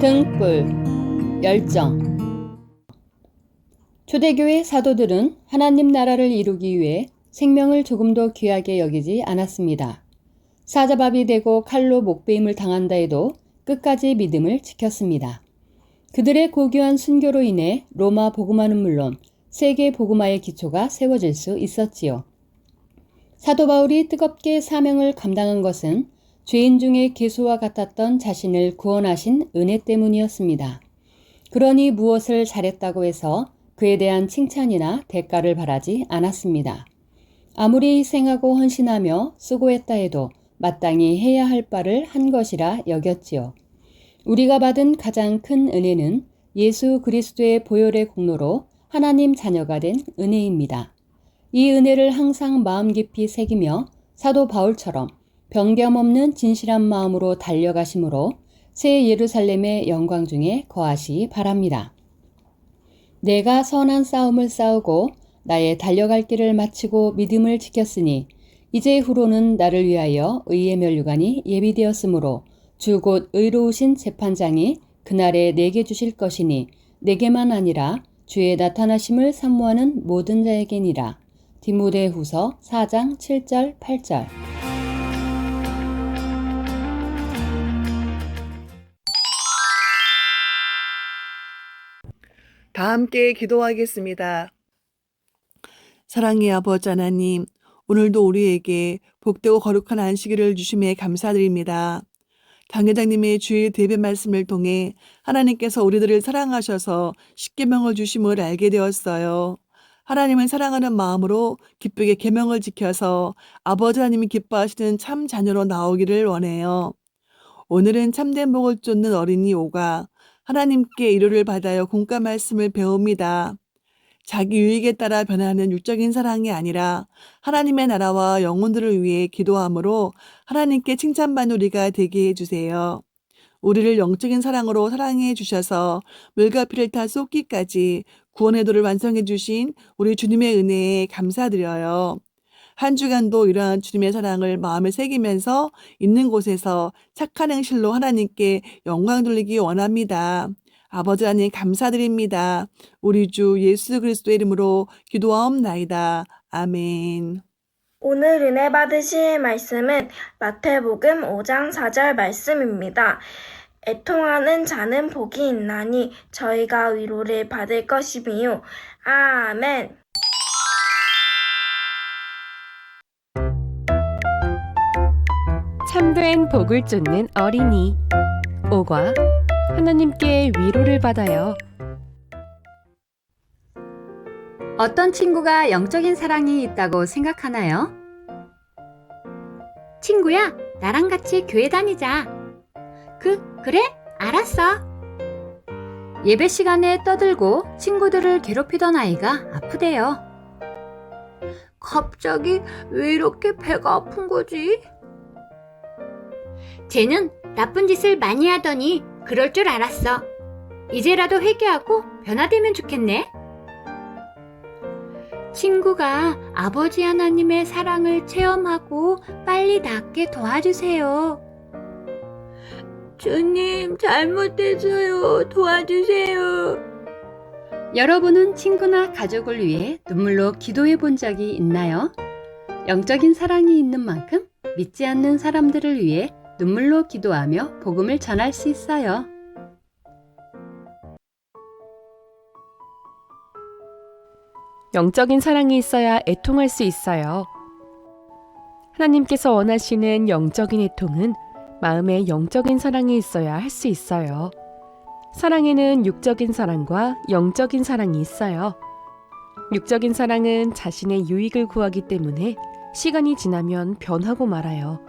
등불, 열정. 초대교회 사도들은 하나님 나라를 이루기 위해 생명을 조금도 귀하게 여기지 않았습니다. 사자밥이 되고 칼로 목베임을 당한다 해도 끝까지 믿음을 지켰습니다. 그들의 고귀한 순교로 인해 로마 복음화는 물론 세계 복음화의 기초가 세워질 수 있었지요. 사도 바울이 뜨겁게 사명을 감당한 것은 죄인 중에 괴수와 같았던 자신을 구원하신 은혜 때문이었습니다. 그러니 무엇을 잘했다고 해서 그에 대한 칭찬이나 대가를 바라지 않았습니다. 아무리 희생하고 헌신하며 수고했다 해도 마땅히 해야 할 바를 한 것이라 여겼지요. 우리가 받은 가장 큰 은혜는 예수 그리스도의 보혈의 공로로 하나님 자녀가 된 은혜입니다. 이 은혜를 항상 마음 깊이 새기며 사도 바울처럼 변경없는 진실한 마음으로 달려가심으로 새 예루살렘의 영광 중에 거하시 바랍니다. 내가 선한 싸움을 싸우고 나의 달려갈 길을 마치고 믿음을 지켰으니 이제 후로는 나를 위하여 의의 면류관이 예비되었으므로 주 곧 의로우신 재판장이 그날에 내게 주실 것이니 내게만 아니라 주의 나타나심을 사모하는 모든 자에게니라. 디모데후서 4장 7절 8절. 다 함께 기도하겠습니다. 사랑의 아버지 하나님, 오늘도 우리에게 복되고 거룩한 안식일을 주심에 감사드립니다. 강 회장님의 주일 대변 말씀을 통해 하나님께서 우리들을 사랑하셔서 십계명을 주심을 알게 되었어요. 하나님을 사랑하는 마음으로 기쁘게 계명을 지켜서 아버지 하나님이 기뻐하시는 참 자녀로 나오기를 원해요. 오늘은 참된 복을 쫓는 어린이 오가 하나님께 위로를 받아요 공과 말씀을 배웁니다. 자기 유익에 따라 변하는 육적인 사랑이 아니라 하나님의 나라와 영혼들을 위해 기도함으로 하나님께 칭찬받는 우리가 되게 해주세요. 우리를 영적인 사랑으로 사랑해 주셔서 물과 피를 타 쏟기까지 구원의 도를 완성해 주신 우리 주님의 은혜에 감사드려요. 한 주간도 이러한 주님의 사랑을 마음에 새기면서 있는 곳에서 착한 행실로 하나님께 영광 돌리기 원합니다. 아버지 하나님 감사드립니다. 우리 주 예수 그리스도의 이름으로 기도하옵나이다. 아멘. 오늘 은혜 받으실 말씀은 마태복음 5장 4절 말씀입니다. 애통하는 자는 복이 있나니 저희가 위로를 받을 것이미요. 아멘. 참된 복을 쫓는 어린이 오과 하나님께 위로를 받아요. 어떤 친구가 영적인 사랑이 있다고 생각하나요? 친구야, 나랑 같이 교회 다니자. 그래? 알았어. 예배 시간에 떠들고 친구들을 괴롭히던 아이가 아프대요. 갑자기 왜 이렇게 배가 아픈 거지? 쟤는 나쁜 짓을 많이 하더니 그럴 줄 알았어. 이제라도 회개하고 변화되면 좋겠네. 친구가 아버지 하나님의 사랑을 체험하고 빨리 낫게 도와주세요. 주님, 잘못했어요. 도와주세요. 여러분은 친구나 가족을 위해 눈물로 기도해 본 적이 있나요? 영적인 사랑이 있는 만큼 믿지 않는 사람들을 위해 눈물로 기도하며 복음을 전할 수 있어요. 영적인 사랑이 있어야 애통할 수 있어요. 하나님께서 원하시는 영적인 애통은 마음에 영적인 사랑이 있어야 할 수 있어요. 사랑에는 육적인 사랑과 영적인 사랑이 있어요. 육적인 사랑은 자신의 유익을 구하기 때문에 시간이 지나면 변하고 말아요.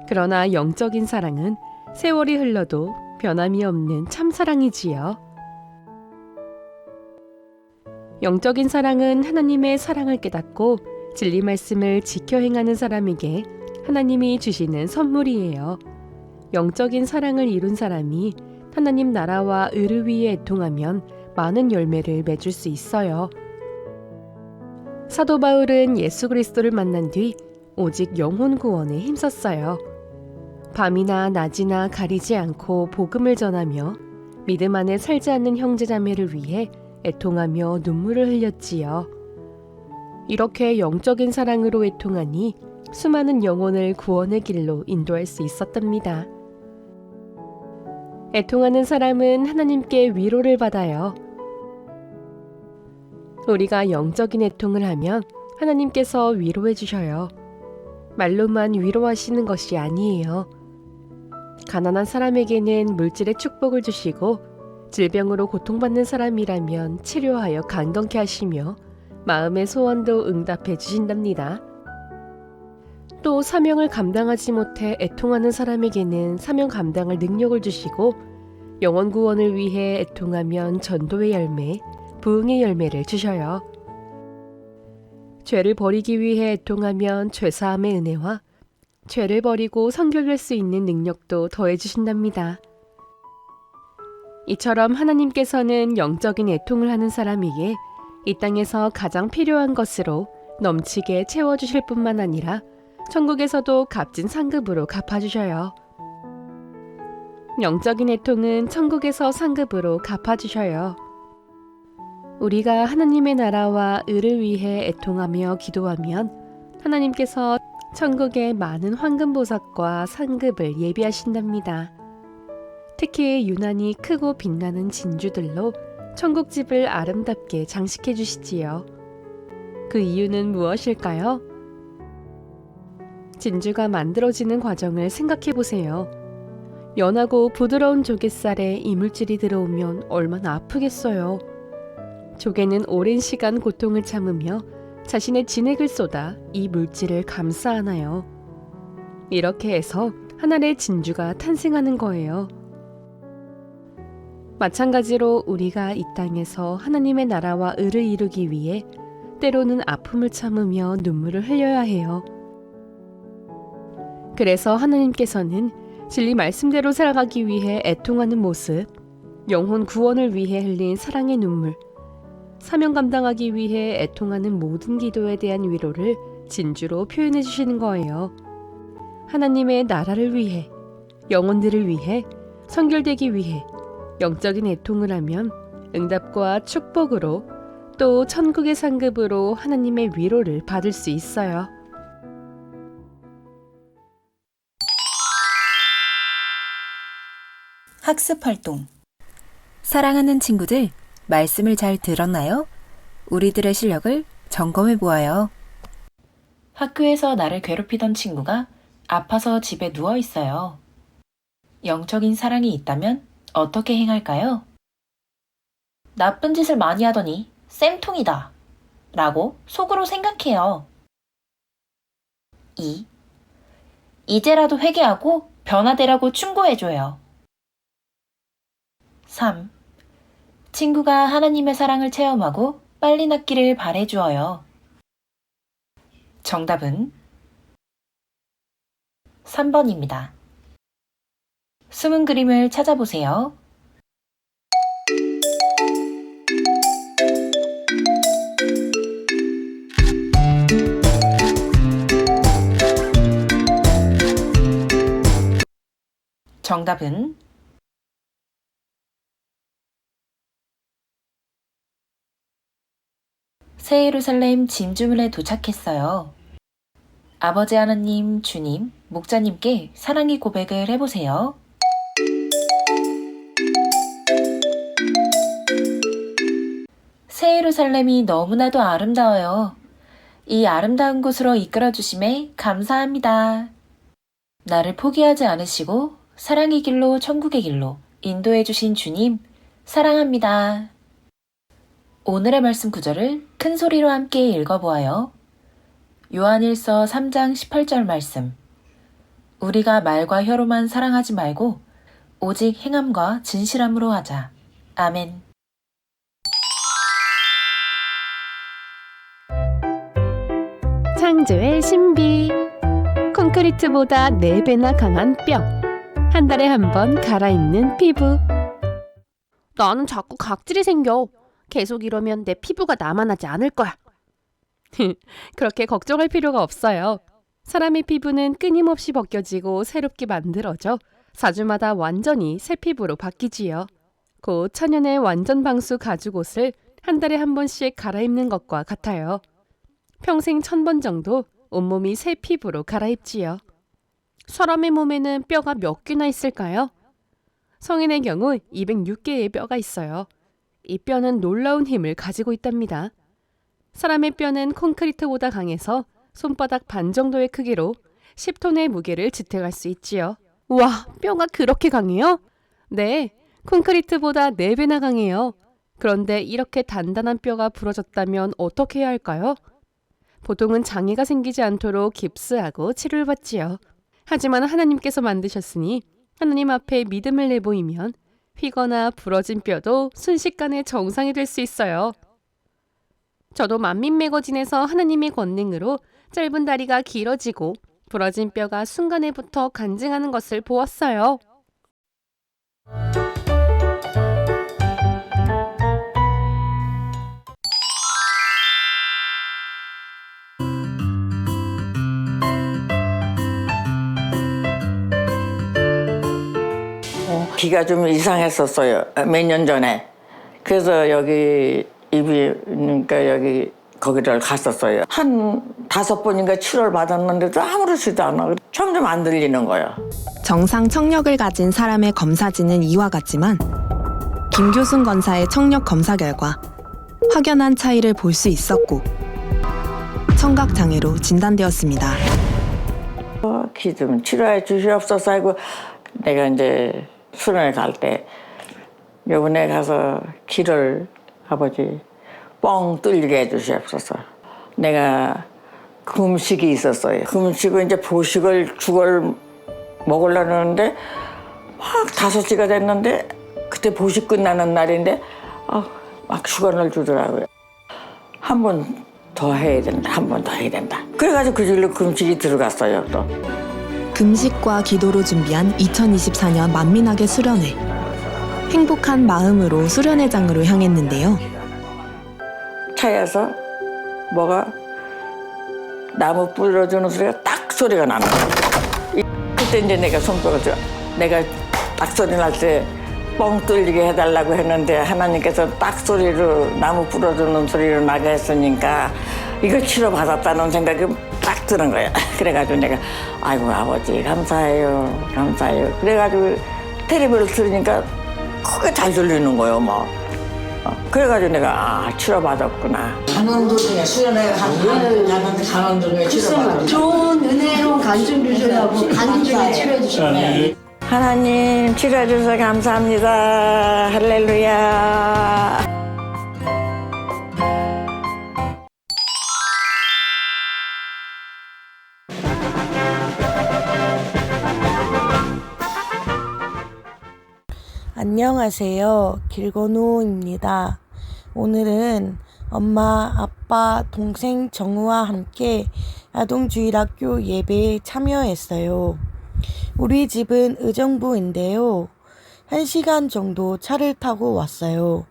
그러나 영적인 사랑은 세월이 흘러도 변함이 없는 참사랑이지요. 영적인 사랑은 하나님의 사랑을 깨닫고 진리 말씀을 지켜 행하는 사람에게 하나님이 주시는 선물이에요. 영적인 사랑을 이룬 사람이 하나님 나라와 의를 위해 애통하면 많은 열매를 맺을 수 있어요. 사도 바울은 예수 그리스도를 만난 뒤 오직 영혼 구원에 힘썼어요. 밤이나 낮이나 가리지 않고 복음을 전하며 믿음 안에 살지 않는 형제자매를 위해 애통하며 눈물을 흘렸지요. 이렇게 영적인 사랑으로 애통하니 수많은 영혼을 구원의 길로 인도할 수 있었답니다. 애통하는 사람은 하나님께 위로를 받아요. 우리가 영적인 애통을 하면 하나님께서 위로해 주셔요. 말로만 위로하시는 것이 아니에요. 가난한 사람에게는 물질의 축복을 주시고 질병으로 고통받는 사람이라면 치료하여 강건케 하시며 마음의 소원도 응답해 주신답니다. 또 사명을 감당하지 못해 애통하는 사람에게는 사명 감당할 능력을 주시고 영혼 구원을 위해 애통하면 전도의 열매, 부흥의 열매를 주셔요. 죄를 버리기 위해 애통하면 죄사함의 은혜와 죄를 버리고 성결될 수 있는 능력도 더해 주신답니다. 이처럼 하나님께서는 영적인 애통을 하는 사람에게 이 땅에서 가장 필요한 것으로 넘치게 채워주실 뿐만 아니라 천국에서도 값진 상급으로 갚아주셔요. 영적인 애통은 천국에서 상급으로 갚아주셔요. 우리가 하나님의 나라와 의를 위해 애통하며 기도하면 하나님께서 천국에 많은 황금보석과 상급을 예비하신답니다. 특히 유난히 크고 빛나는 진주들로 천국집을 아름답게 장식해 주시지요. 그 이유는 무엇일까요? 진주가 만들어지는 과정을 생각해 보세요. 연하고 부드러운 조갯살에 이물질이 들어오면 얼마나 아프겠어요. 조개는 오랜 시간 고통을 참으며 자신의 진액을 쏟아 이 물질을 감싸 안아요. 이렇게 해서 하나의 진주가 탄생하는 거예요. 마찬가지로 우리가 이 땅에서 하나님의 나라와 의를 이루기 위해 때로는 아픔을 참으며 눈물을 흘려야 해요. 그래서 하나님께서는 진리 말씀대로 살아가기 위해 애통하는 모습, 영혼 구원을 위해 흘린 사랑의 눈물, 사명 감당하기 위해 애통하는 모든 기도에 대한 위로를 진주로 표현해 주시는 거예요. 하나님의 나라를 위해, 영혼들을 위해, 성결되기 위해 영적인 애통을 하면 응답과 축복으로 또 천국의 상급으로 하나님의 위로를 받을 수 있어요. 학습 활동. 사랑하는 친구들, 말씀을 잘 들었나요? 우리들의 실력을 점검해 보아요. 학교에서 나를 괴롭히던 친구가 아파서 집에 누워 있어요. 영적인 사랑이 있다면 어떻게 행할까요? 나쁜 짓을 많이 하더니 쌤통이다 라고 속으로 생각해요. 2. 이제라도 회개하고 변화되라고 충고해줘요. 3. 친구가 하나님의 사랑을 체험하고 빨리 낫기를 바래주어요. 정답은 3번입니다. 숨은 그림을 찾아보세요. 정답은 새 예루살렘 짐주물에 도착했어요. 아버지 하나님, 주님, 목자님께 사랑의 고백을 해보세요. 새 예루살렘이 너무나도 아름다워요. 이 아름다운 곳으로 이끌어 주심에 감사합니다. 나를 포기하지 않으시고 사랑의 길로 천국의 길로 인도해 주신 주님, 사랑합니다. 오늘의 말씀 구절을 큰 소리로 함께 읽어보아요. 요한일서 3장 18절 말씀. 우리가 말과 혀로만 사랑하지 말고 오직 행함과 진실함으로 하자. 아멘. 창조의 신비. 콘크리트보다 4배나 강한 뼈. 한 달에 한 번 갈아입는 피부. 나는 자꾸 각질이 생겨. 계속 이러면 내 피부가 남아나지 않을 거야. 그렇게 걱정할 필요가 없어요. 사람의 피부는 끊임없이 벗겨지고 새롭게 만들어져 4주마다 완전히 새 피부로 바뀌지요. 곧 천연의 완전 방수 가죽 옷을 한 달에 한 번씩 갈아입는 것과 같아요. 평생 1000번 정도 온몸이 새 피부로 갈아입지요. 사람의 몸에는 뼈가 몇 개나 있을까요? 성인의 경우 206개의 뼈가 있어요. 이 뼈는 놀라운 힘을 가지고 있답니다. 사람의 뼈는 콘크리트보다 강해서 손바닥 반 정도의 크기로 10톤의 무게를 지탱할 수 있지요. 와, 뼈가 그렇게 강해요? 네, 콘크리트보다 4배나 강해요. 그런데 이렇게 단단한 뼈가 부러졌다면 어떻게 해야 할까요? 보통은 장애가 생기지 않도록 깁스하고 치료를 받지요. 하지만 하나님께서 만드셨으니 하나님 앞에 믿음을 내보이면 휘거나 부러진 뼈도 순식간에 정상이 될 수 있어요. 저도 만민매거진에서 하나님의 권능으로 짧은 다리가 길어지고 부러진 뼈가 순간에부터 간증하는 것을 보았어요. 기가 좀 이상했었어요. 몇 년 전에. 그래서 여기 그러니까 여기 거기를 갔었어요. 한 5번인가 치료를 받았는데도 아무렇지도 않아. 점점 안 들리는 거예요. 정상 청력을 가진 사람의 검사지는 이와 같지만 김교순 권사의 청력 검사 결과 확연한 차이를 볼 수 있었고 청각 장애로 진단되었습니다. 기 좀 치료해 주시옵소서 하고 내가 이제 수련회 갈 때 요번에 가서 기를 아버지 뻥 뚫리게 해주시옵소서. 내가 금식이 있었어요. 금식은 이제 보식을 죽을 먹으려는데 막 5시가 됐는데 그때 보식 끝나는 날인데 막 휴관을 주더라고요. 한 번 더 해야 된다. 한 번 더 해야 된다. 그래가지고 그 길로 금식이 들어갔어요. 또 금식과 기도로 준비한 2024년 만민학의 수련회. 행복한 마음으로 수련회장으로 향했는데요. 차에서 뭐가 나무 뿌려주는 소리가 딱 소리가 나는 거야. 그때 이제 내가 손뼉을 내가 딱 소리 날 때 뻥 뚫리게 해달라고 했는데 하나님께서 딱 소리로 나무 뿌려주는 소리로 나게 했으니까 이거 치료받았다는 생각이 딱 드는 거야. 그래가지고 내가 아이고 아버지 감사해요 감사해요. 그래가지고 텔레비를 들으니까 크게 잘 들리는 거예요. 뭐. 그래가지고 내가 치료받았구나. 가는 도중에 수련회 가는 도중에 치료받았구나. 좋은 은혜로운 간증 주시려고 간증에 치료해 주시네. 하나님 치료해 주셔서 감사합니다. 할렐루야. 안녕하세요. 길건우입니다. 오늘은 엄마, 아빠, 동생 정우와 함께 아동주일학교 예배에 참여했어요. 우리 집은 의정부인데요. 1시간 정도 차를 타고 왔어요.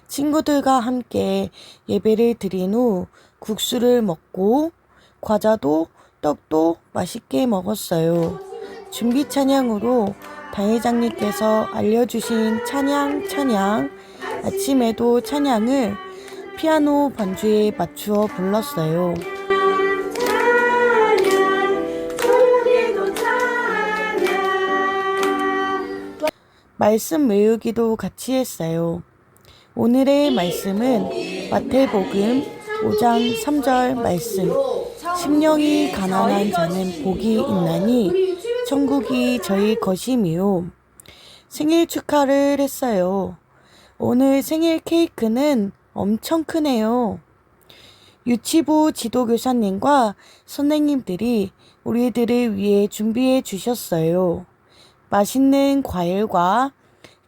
친구들과 함께 예배를 드린 후 국수를 먹고 과자도 떡도 맛있게 먹었어요. 준비 찬양으로 당회장님께서 알려주신 찬양 아침에도 찬양을 피아노 반주에 맞추어 불렀어요. 말씀 외우기도 같이 했어요. 오늘의 말씀은 마태복음 5장 3절 말씀. 심령이 가난한 자는 복이 있나니 천국이 저희 것이미요. 생일 축하를 했어요. 오늘 생일 케이크는 엄청 크네요. 유치부 지도교사님과 선생님들이 우리들을 위해 준비해 주셨어요. 맛있는 과일과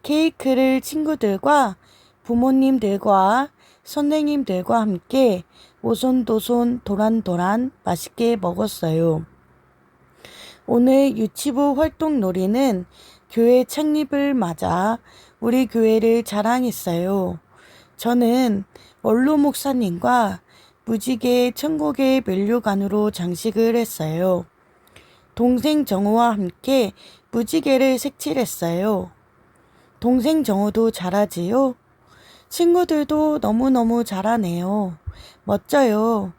케이크를 친구들과 부모님들과 선생님들과 함께 오손도손 도란도란 맛있게 먹었어요. 오늘 유치부 활동 놀이는 교회 창립을 맞아 우리 교회를 자랑했어요. 저는 원로 목사님과 무지개 천국의 면류관으로 장식을 했어요. 동생 정우와 함께 무지개를 색칠했어요. 동생 정우도 잘하지요? 친구들도 너무너무 잘하네요. 멋져요.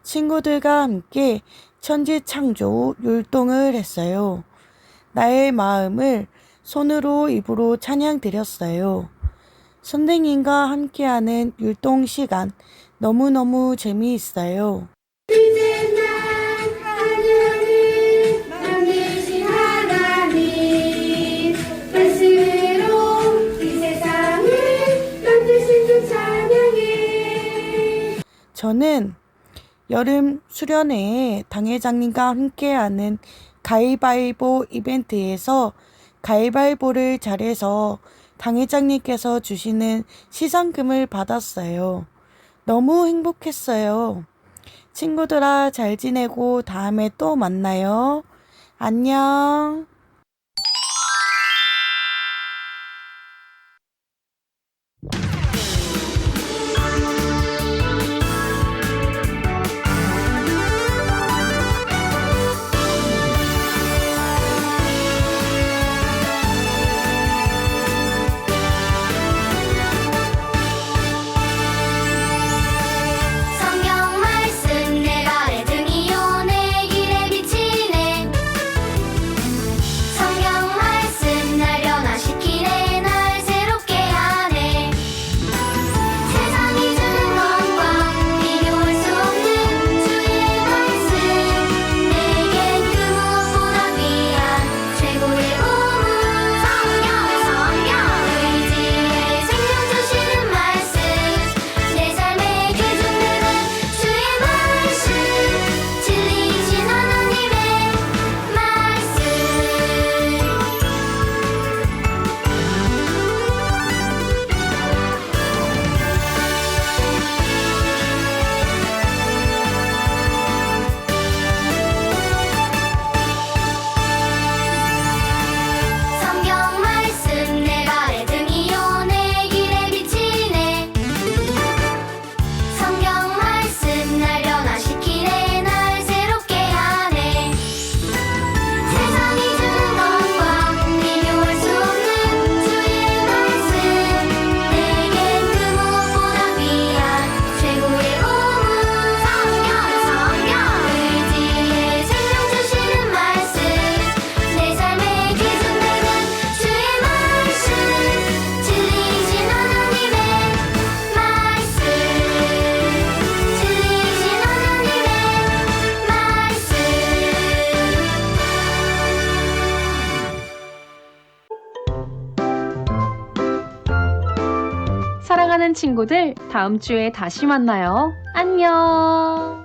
친구들과 함께 천지창조 율동을 했어요. 나의 마음을 손으로 입으로 찬양 드렸어요. 선생님과 함께하는 율동 시간 너무너무 재미있어요. 저는 여름 수련회에 당회장님과 함께하는 가위바위보 이벤트에서 가위바위보를 잘해서 당회장님께서 주시는 시상금을 받았어요. 너무 행복했어요. 친구들아, 잘 지내고 다음에 또 만나요. 안녕. 성경 말씀 내 발의 등이요 내 길에 비치네. 성경 말씀 날 변화시키네. 날 새롭게 하네. 세상이 주는 것과 비교할 수 없는 주의 말씀, 내겐 그 무엇보다 귀한 최고의 보물. 성경 의지의 생명 주시는 말씀, 내 삶의 기준되는 주의 말씀, 진리이신 하나님의 말씀. 성경 말씀 내 발의 등이요 내 길에 비치네. 성경 말씀 날 변화시키네. 날 새롭게 하네. 세상이 주는 것과 비교할 수 없는 주의 말씀, 내겐 그 무엇보다 귀한 최고의 보물. 성경 의지의 생명 주시는 말씀, 내 삶의 기준되는 주의 말씀, 진리이신 하나님의 말씀, 진리이신 하나님의 말씀. 사랑하는 친구들, 다음 주에 다시 만나요. 안녕!